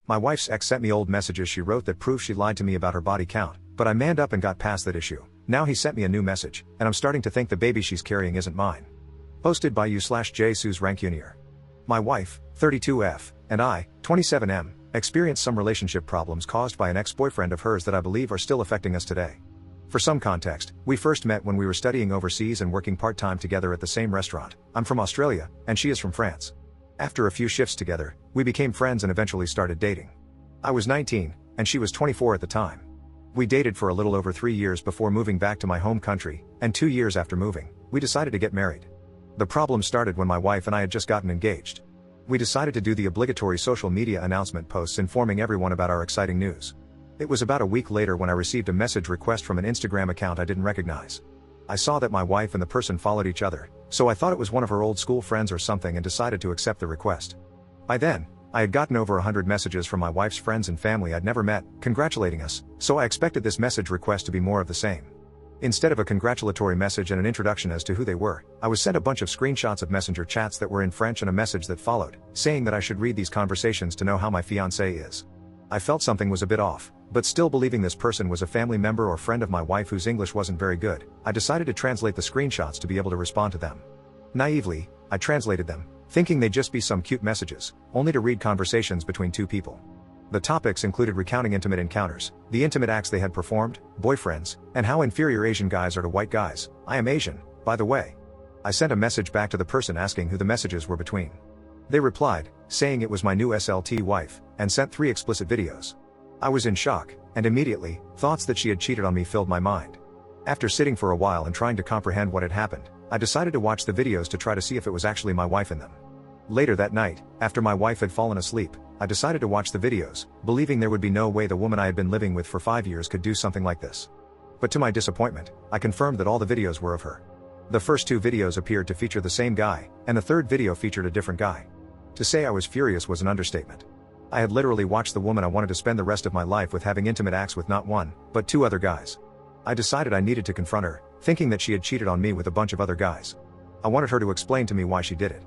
My wife's ex sent me old messages she wrote that prove she lied to me about her body count, but I manned up and got past that issue. Now he sent me a new message, and I'm starting to think the baby she's carrying isn't mine. Posted by you/J Suze Rancunier. My wife, 32F, and I, 27M, experienced some relationship problems caused by an ex-boyfriend of hers that I believe are still affecting us today. For some context, we first met when we were studying overseas and working part-time together at the same restaurant. I'm from Australia, and she is from France. After a few shifts together, we became friends and eventually started dating. I was 19, and she was 24 at the time. We dated for a little over 3 years before moving back to my home country, and 2 years after moving, we decided to get married. The problem started when my wife and I had just gotten engaged. We decided to do the obligatory social media announcement posts informing everyone about our exciting news. It was about a week later when I received a message request from an Instagram account I didn't recognize. I saw that my wife and the person followed each other, so I thought it was one of her old school friends or something and decided to accept the request. By then, I had gotten over 100 messages from my wife's friends and family I'd never met, congratulating us, so I expected this message request to be more of the same. Instead of a congratulatory message and an introduction as to who they were, I was sent a bunch of screenshots of messenger chats that were in French and a message that followed, saying that I should read these conversations to know how my fiancé is. I felt something was a bit off, but still believing this person was a family member or friend of my wife whose English wasn't very good, I decided to translate the screenshots to be able to respond to them. Naively, I translated them, thinking they'd just be some cute messages, only to read conversations between two people. The topics included recounting intimate encounters, the intimate acts they had performed, boyfriends, and how inferior Asian guys are to white guys. I am Asian, by the way. I sent a message back to the person asking who the messages were between. They replied, saying it was my new SLT wife, and sent 3 explicit videos. I was in shock, and immediately, thoughts that she had cheated on me filled my mind. After sitting for a while and trying to comprehend what had happened, I decided to watch the videos to try to see if it was actually my wife in them. Later that night, after my wife had fallen asleep, I decided to watch the videos, believing there would be no way the woman I had been living with for 5 years could do something like this. But to my disappointment, I confirmed that all the videos were of her. The first 2 videos appeared to feature the same guy, and the third video featured a different guy. To say I was furious was an understatement. I had literally watched the woman I wanted to spend the rest of my life with having intimate acts with not 1, but 2 other guys. I decided I needed to confront her, thinking that she had cheated on me with a bunch of other guys. I wanted her to explain to me why she did it.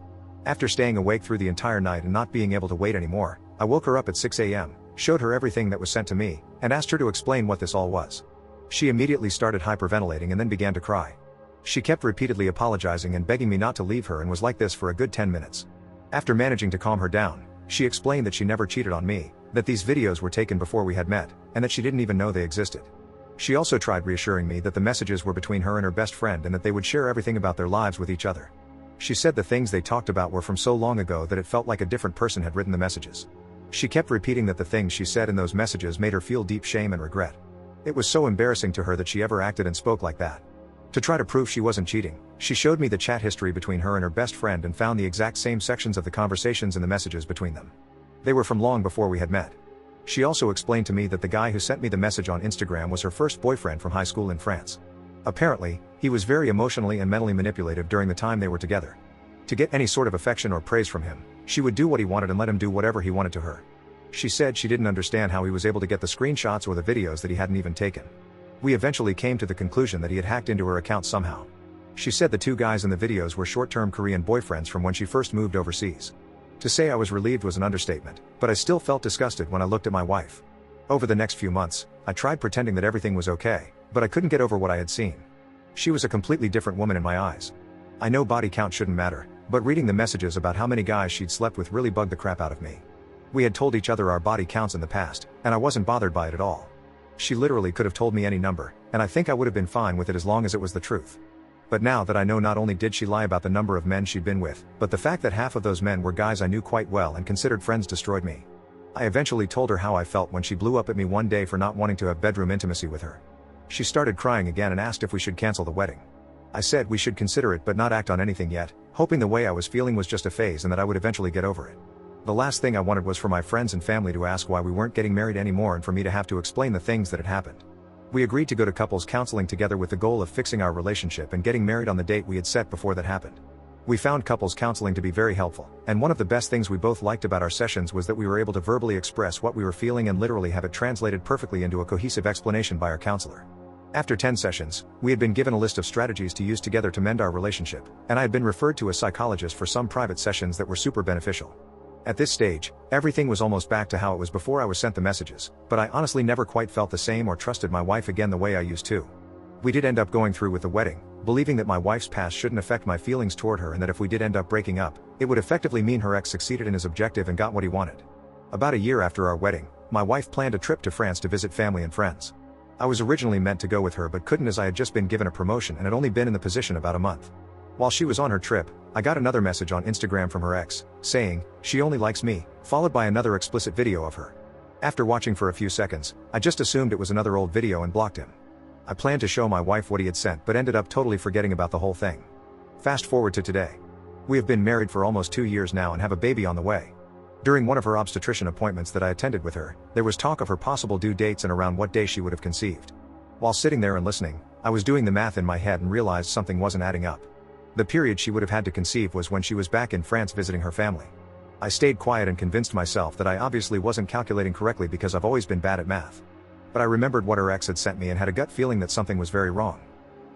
After staying awake through the entire night and not being able to wait anymore, I woke her up at 6 a.m., showed her everything that was sent to me, and asked her to explain what this all was. She immediately started hyperventilating and then began to cry. She kept repeatedly apologizing and begging me not to leave her and was like this for a good 10 minutes. After managing to calm her down, she explained that she never cheated on me, that these videos were taken before we had met, and that she didn't even know they existed. She also tried reassuring me that the messages were between her and her best friend and that they would share everything about their lives with each other. She said the things they talked about were from so long ago that it felt like a different person had written the messages. She kept repeating that the things she said in those messages made her feel deep shame and regret. It was so embarrassing to her that she ever acted and spoke like that. To try to prove she wasn't cheating, she showed me the chat history between her and her best friend and found the exact same sections of the conversations and the messages between them. They were from long before we had met. She also explained to me that the guy who sent me the message on Instagram was her first boyfriend from high school in France. Apparently, he was very emotionally and mentally manipulative during the time they were together. To get any sort of affection or praise from him, she would do what he wanted and let him do whatever he wanted to her. She said she didn't understand how he was able to get the screenshots or the videos that he hadn't even taken. We eventually came to the conclusion that he had hacked into her account somehow. She said the 2 guys in the videos were short-term Korean boyfriends from when she first moved overseas. To say I was relieved was an understatement, but I still felt disgusted when I looked at my wife. Over the next few months, I tried pretending that everything was okay, but I couldn't get over what I had seen. She was a completely different woman in my eyes. I know body count shouldn't matter, but reading the messages about how many guys she'd slept with really bugged the crap out of me. We had told each other our body counts in the past, and I wasn't bothered by it at all. She literally could have told me any number, and I think I would have been fine with it as long as it was the truth. But now that I know not only did she lie about the number of men she'd been with, but the fact that half of those men were guys I knew quite well and considered friends destroyed me. I eventually told her how I felt when she blew up at me one day for not wanting to have bedroom intimacy with her. She started crying again and asked if we should cancel the wedding. I said we should consider it but not act on anything yet, hoping the way I was feeling was just a phase and that I would eventually get over it. The last thing I wanted was for my friends and family to ask why we weren't getting married anymore and for me to have to explain the things that had happened. We agreed to go to couples counseling together with the goal of fixing our relationship and getting married on the date we had set before that happened. We found couples counseling to be very helpful, and one of the best things we both liked about our sessions was that we were able to verbally express what we were feeling and literally have it translated perfectly into a cohesive explanation by our counselor. After 10 sessions, we had been given a list of strategies to use together to mend our relationship, and I had been referred to a psychologist for some private sessions that were super beneficial. At this stage, everything was almost back to how it was before I was sent the messages, but I honestly never quite felt the same or trusted my wife again the way I used to. We did end up going through with the wedding, believing that my wife's past shouldn't affect my feelings toward her and that if we did end up breaking up, it would effectively mean her ex succeeded in his objective and got what he wanted. About a year after our wedding, my wife planned a trip to France to visit family and friends. I was originally meant to go with her but couldn't as I had just been given a promotion and had only been in the position about a month. While she was on her trip, I got another message on Instagram from her ex, saying, "She only likes me," followed by another explicit video of her. After watching for a few seconds, I just assumed it was another old video and blocked him. I planned to show my wife what he had sent but ended up totally forgetting about the whole thing. Fast forward to today. We have been married for almost 2 years now and have a baby on the way. During one of her obstetrician appointments that I attended with her, there was talk of her possible due dates and around what day she would have conceived. While sitting there and listening, I was doing the math in my head and realized something wasn't adding up. The period she would have had to conceive was when she was back in France visiting her family. I stayed quiet and convinced myself that I obviously wasn't calculating correctly because I've always been bad at math. But I remembered what her ex had sent me and had a gut feeling that something was very wrong.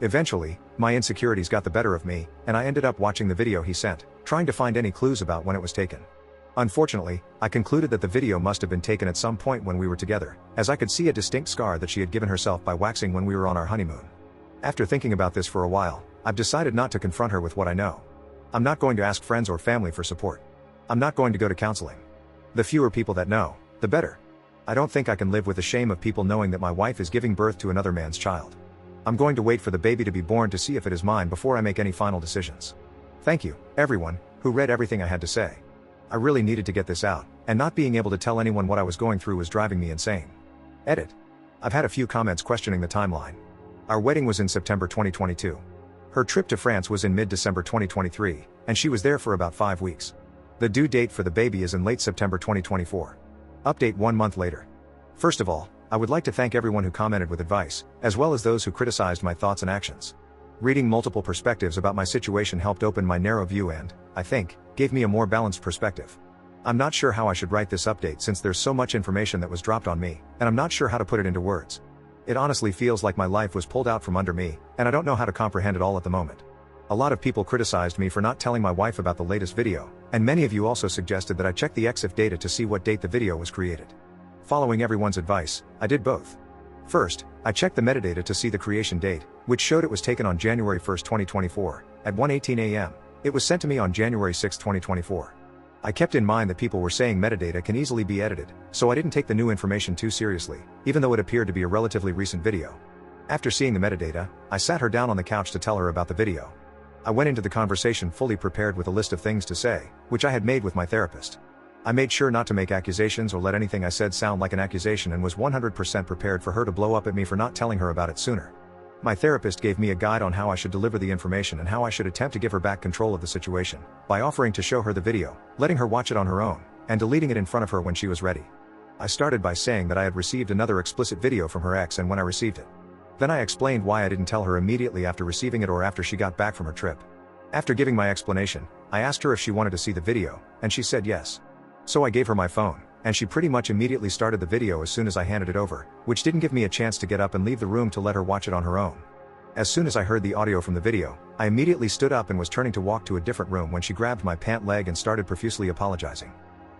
Eventually, my insecurities got the better of me, and I ended up watching the video he sent, trying to find any clues about when it was taken. Unfortunately, I concluded that the video must have been taken at some point when we were together, as I could see a distinct scar that she had given herself by waxing when we were on our honeymoon. After thinking about this for a while, I've decided not to confront her with what I know. I'm not going to ask friends or family for support. I'm not going to go to counseling. The fewer people that know, the better. I don't think I can live with the shame of people knowing that my wife is giving birth to another man's child. I'm going to wait for the baby to be born to see if it is mine before I make any final decisions. Thank you, everyone, who read everything I had to say. I really needed to get this out, and not being able to tell anyone what I was going through was driving me insane. Edit. I've had a few comments questioning the timeline. Our wedding was in September 2022. Her trip to France was in mid-December 2023, and she was there for about 5 weeks. The due date for the baby is in late September 2024. Update 1 month later. First of all, I would like to thank everyone who commented with advice, as well as those who criticized my thoughts and actions. Reading multiple perspectives about my situation helped open my narrow view and, I think, gave me a more balanced perspective. I'm not sure how I should write this update since there's so much information that was dropped on me, and I'm not sure how to put it into words. It honestly feels like my life was pulled out from under me, and I don't know how to comprehend it all at the moment. A lot of people criticized me for not telling my wife about the latest video, and many of you also suggested that I check the EXIF data to see what date the video was created. Following everyone's advice, I did both. First, I checked the metadata to see the creation date, which showed it was taken on January 1, 2024, at 1:18 a.m. It was sent to me on January 6, 2024. I kept in mind that people were saying metadata can easily be edited, so I didn't take the new information too seriously, even though it appeared to be a relatively recent video. After seeing the metadata, I sat her down on the couch to tell her about the video. I went into the conversation fully prepared with a list of things to say, which I had made with my therapist. I made sure not to make accusations or let anything I said sound like an accusation and was 100% prepared for her to blow up at me for not telling her about it sooner. My therapist gave me a guide on how I should deliver the information and how I should attempt to give her back control of the situation, by offering to show her the video, letting her watch it on her own, and deleting it in front of her when she was ready. I started by saying that I had received another explicit video from her ex and when I received it. Then I explained why I didn't tell her immediately after receiving it or after she got back from her trip. After giving my explanation, I asked her if she wanted to see the video, and she said yes. So I gave her my phone, and she pretty much immediately started the video as soon as I handed it over, which didn't give me a chance to get up and leave the room to let her watch it on her own. As soon as I heard the audio from the video, I immediately stood up and was turning to walk to a different room when she grabbed my pant leg and started profusely apologizing.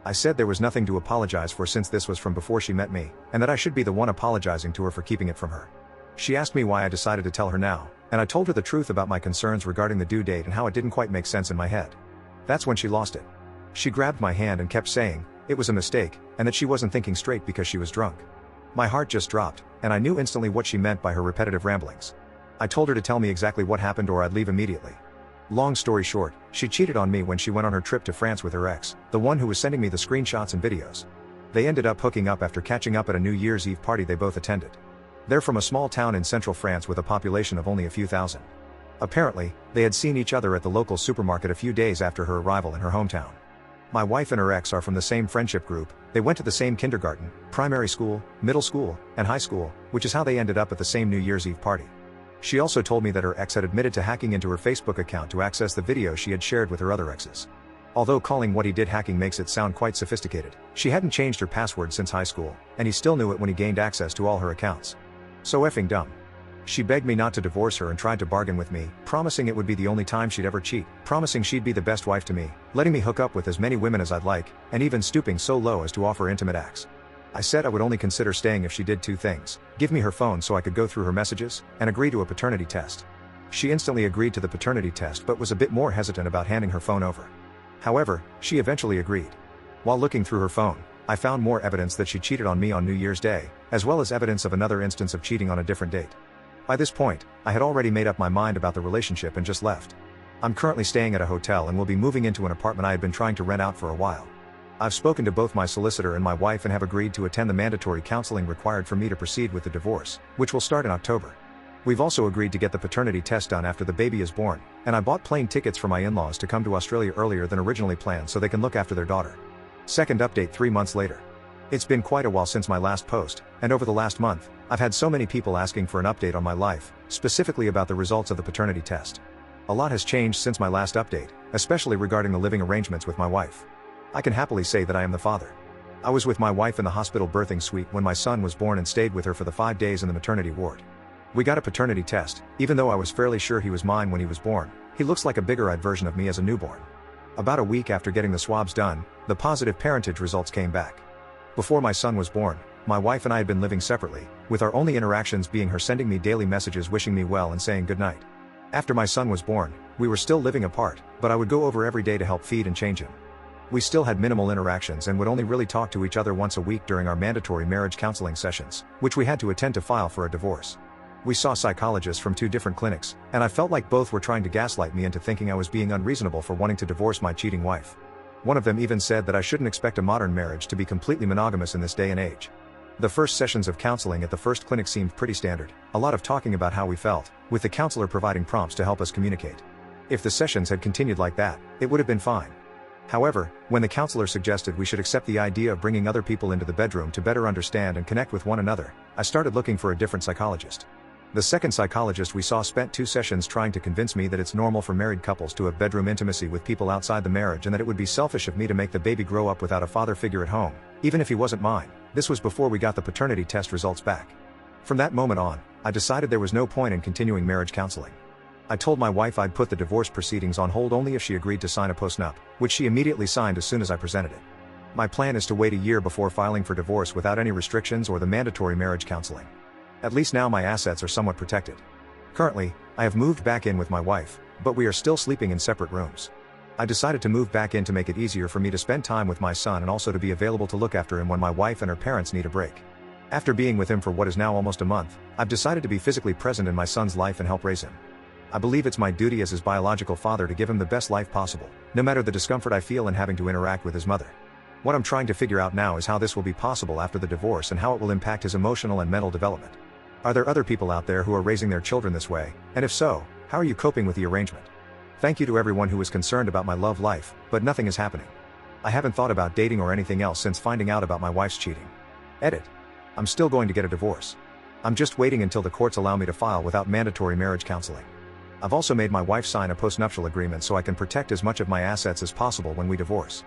I said there was nothing to apologize for since this was from before she met me, and that I should be the one apologizing to her for keeping it from her. She asked me why I decided to tell her now, and I told her the truth about my concerns regarding the due date and how it didn't quite make sense in my head. That's when she lost it. She grabbed my hand and kept saying it was a mistake, and that she wasn't thinking straight because she was drunk. My heart just dropped, and I knew instantly what she meant by her repetitive ramblings. I told her to tell me exactly what happened or I'd leave immediately. Long story short, she cheated on me when she went on her trip to France with her ex, the one who was sending me the screenshots and videos. They ended up hooking up after catching up at a New Year's Eve party they both attended. They're from a small town in central France with a population of only a few thousand. Apparently, they had seen each other at the local supermarket a few days after her arrival in her hometown. My wife and her ex are from the same friendship group, they went to the same kindergarten, primary school, middle school, and high school, which is how they ended up at the same New Year's Eve party. She also told me that her ex had admitted to hacking into her Facebook account to access the video she had shared with her other exes. Although calling what he did hacking makes it sound quite sophisticated, she hadn't changed her password since high school, and he still knew it when he gained access to all her accounts. So effing dumb. She begged me not to divorce her and tried to bargain with me, promising it would be the only time she'd ever cheat, promising she'd be the best wife to me, letting me hook up with as many women as I'd like, and even stooping so low as to offer intimate acts. I said I would only consider staying if she did two things: give me her phone so I could go through her messages, and agree to a paternity test. She instantly agreed to the paternity test but was a bit more hesitant about handing her phone over. However, she eventually agreed. While looking through her phone, I found more evidence that she cheated on me on New Year's Day, as well as evidence of another instance of cheating on a different date. By this point, I had already made up my mind about the relationship and just left. I'm currently staying at a hotel and will be moving into an apartment I had been trying to rent out for a while. I've spoken to both my solicitor and my wife and have agreed to attend the mandatory counseling required for me to proceed with the divorce, which will start in October. We've also agreed to get the paternity test done after the baby is born, and I bought plane tickets for my in-laws to come to Australia earlier than originally planned so they can look after their daughter. Second update 3 months later. It's been quite a while since my last post, and over the last month, I've had so many people asking for an update on my life, specifically about the results of the paternity test. A lot has changed since my last update, especially regarding the living arrangements with my wife. I can happily say that I am the father. I was with my wife in the hospital birthing suite when my son was born and stayed with her for the 5 days in the maternity ward. We got a paternity test, even though I was fairly sure he was mine when he was born. He looks like a bigger-eyed version of me as a newborn. About a week after getting the swabs done, the positive parentage results came back. Before my son was born, my wife and I had been living separately, with our only interactions being her sending me daily messages wishing me well and saying goodnight. After my son was born, we were still living apart, but I would go over every day to help feed and change him. We still had minimal interactions and would only really talk to each other once a week during our mandatory marriage counseling sessions, which we had to attend to file for a divorce. We saw psychologists from 2 different clinics, and I felt like both were trying to gaslight me into thinking I was being unreasonable for wanting to divorce my cheating wife. One of them even said that I shouldn't expect a modern marriage to be completely monogamous in this day and age. The first sessions of counseling at the first clinic seemed pretty standard, a lot of talking about how we felt, with the counselor providing prompts to help us communicate. If the sessions had continued like that, it would have been fine. However, when the counselor suggested we should accept the idea of bringing other people into the bedroom to better understand and connect with one another, I started looking for a different psychologist. The second psychologist we saw spent 2 sessions trying to convince me that it's normal for married couples to have bedroom intimacy with people outside the marriage and that it would be selfish of me to make the baby grow up without a father figure at home, even if he wasn't mine. This was before we got the paternity test results back. From that moment on, I decided there was no point in continuing marriage counseling. I told my wife I'd put the divorce proceedings on hold only if she agreed to sign a postnup, which she immediately signed as soon as I presented it. My plan is to wait a year before filing for divorce without any restrictions or the mandatory marriage counseling. At least now my assets are somewhat protected. Currently, I have moved back in with my wife, but we are still sleeping in separate rooms. I decided to move back in to make it easier for me to spend time with my son and also to be available to look after him when my wife and her parents need a break. After being with him for what is now almost a month, I've decided to be physically present in my son's life and help raise him. I believe it's my duty as his biological father to give him the best life possible, no matter the discomfort I feel in having to interact with his mother. What I'm trying to figure out now is how this will be possible after the divorce and how it will impact his emotional and mental development. Are there other people out there who are raising their children this way, and if so, how are you coping with the arrangement? Thank you to everyone who is concerned about my love life, but nothing is happening. I haven't thought about dating or anything else since finding out about my wife's cheating. Edit. I'm still going to get a divorce. I'm just waiting until the courts allow me to file without mandatory marriage counseling. I've also made my wife sign a postnuptial agreement so I can protect as much of my assets as possible when we divorce.